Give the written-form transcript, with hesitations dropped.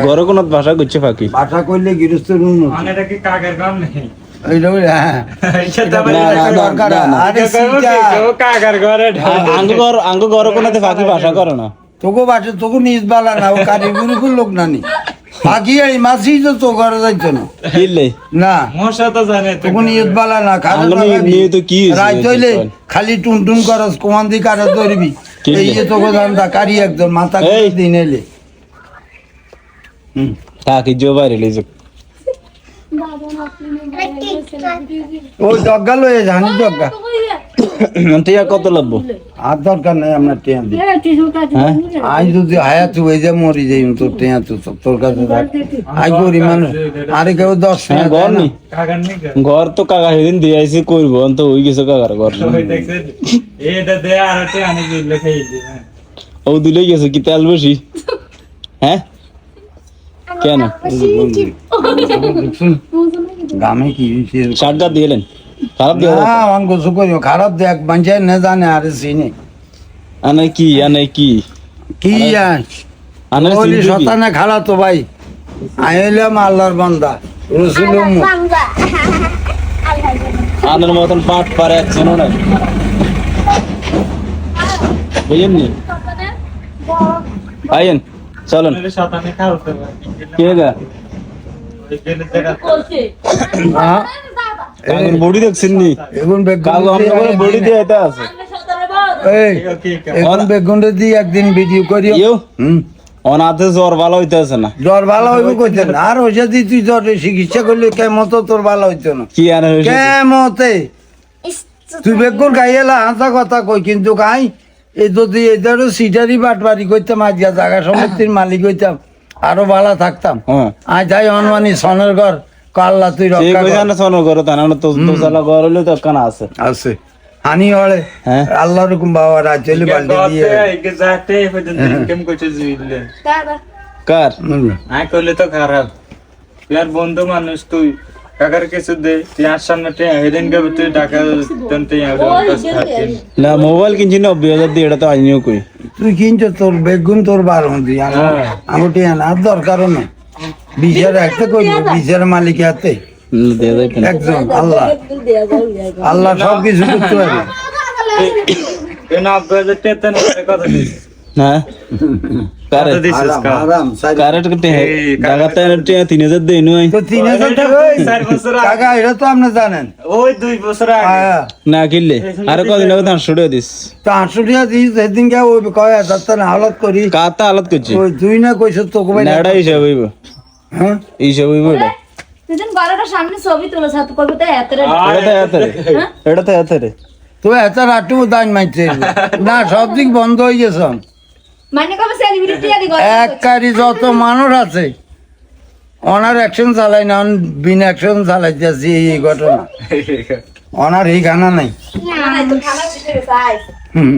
ঘরে কোন ভাষা করছে ফাঁকি ভাষা করলে গৃহস্থের উন্নতি মানে এটা কি কাকের কাম নেই এইটা হ্যাঁ এটা না, না, দরকার না, না। আরে সিটা কাকের ঘরে আঙ্গ ঘরে কোনাতে ফাঁকি ভাষা করে না তোকে বাসে তোকে নিজ বালা না ও কারিগরি লোক নানি বাকি এই মাসি তো তো ঘরে যাইতো না কিলে না মশা তো জানে তো তোকে নিজ বালা না আঙ্গুল নিয়ে তো কি হয়েছে? রাত হইলে খালি টুন টুন করস কোমান্দি কাটা ধরবি কি এই রে? যে তোকে দান্দা কারি একদম মাথা এই। দিন এলে থাকি জো বাইরে লইছে ওই জগ্গা লয়ে জানি জগ্গা টিয়া কত লাগবো আর দরকার নাই আমরা টেয়া দিই হ্যাঁ আজ যদি হায়াত হয়ে যায় মরি যাই তোর টেয়া তো তোর কাছে রাখ আজ করি মানুষ আরে কেউ 10 হ্যাঁ ঘর নি কাকার নেই ঘর তো কাকা সেদিন দিয়ে আইসি করব অন্ত হই গেছে কাকার ঘর ওই দেখছেন এটা দে আর একটা আনি দিলে খেয়ে দিবে ও দিলে গেছে কি তেল বেশি হ্যাঁ কেন গামে কি হয়েছে? শার্টটা দিলেন খারাপ দিয়ে না অঙ্ক করি খারাপ দেখ বাঞ্চে না জানে আরে চিনি আনে কি কি আনে ওলি শতানে খালা তো ভাই আইলাম আল্লাহর বান্দা রসুল আনের মতন পাট পারে একজন নাই বুঝলেন নি আইন চলেন শতানে খাওয়াতে কে গা ওই গেলে দেখা কাকুর বডি দেখছেন নি এখন কাকু আমরা বডি দিয়ে এটা আছে এই কি এখন বেগুনটা দিয়ে একদিন ভিডিও করিও ইউ হুম অনাথে জ্বর ভালো হইতেছে না জ্বর ভালো হইব কইতে না আর ওইসা দি তুই জ্বর চিকিৎসা করলে কেমত তোর ভালো হইতো না কি আনে হইছে কেমতে তুই বেগুন খাইয়েলা হাঁচা কথা কই কিন্তু খাই এই যদি এদেরও সিটারি বাটবাড়ি করতাম আজকে জায়গা সমিতির মালিক হইতাম আরো ভালো থাকতাম হ্যাঁ আজ যাই অনুমানি সনের ঘর কাল্লা তুই সে রক্ষা কইছে কর। না সোনো ঘর তা না তো দোসালা ঘর হইলে তো কানা আছে আছে হানি হলে হ্যাঁ আল্লাহ রকম বাবা রাজ চলে বালতি দিয়ে গতে যাতে পর্যন্ত ইনকাম করতে দিলে কার আই করলে তো খারাপ यार বন্ধু মানুষ তুই কাকার কিছু দে তুই আর সামনে হেদিন গবে তুই টাকা টানতে না মোবাইল কিনছি না 90,000 দিয়ে এটা তো আইনিও কই তুই কিনছো তোর বেগুন তোর বার হন্দি আমি টিয়ান আর দরকারও না বিচার একটা করবো বিচার মালিক হাতে দিয়ে দেয় কেন একজন আল্লাহ আল্লাহ সব কিছু করতে পারে এ না 90,000 টাকা কথা দিস না কারে কত দিছিস আরাম কারে টিকে জায়গাতে 3000 দেই নই তো 3000 টাকা ওই 4 বছর টাকা এটা তো আপনি জানেন ওই 2 বছর আগে হ্যাঁ না কিনলে আর কদিন আগে ধান ছড়িয়ে দিস তো 800 টাকা দিস সেদিন কে ওই কয় যাত্রা না হালত করি কাতা হালত করছি ওই তুই না কইছ তো কই না এটা হিসাব হইব হ্যাঁ হিসাব হইব এটা সেদিন 12টার সামনে ছবি তোলা সাথে কবে তো এতরে এটা তো এতরে তো এত রাটু দান মাইছে না সব দিক বন্ধ হয়ে গেছে মানে কবে সেলিব্রিটি আদি এক কারি যত মানুষ আছে অনার অ্যাকশন চালাই না বিন অ্যাকশন চালাইতেছি এই ঘটনা অনার এই গানা নাই না তো খানা দিতে চাই হুম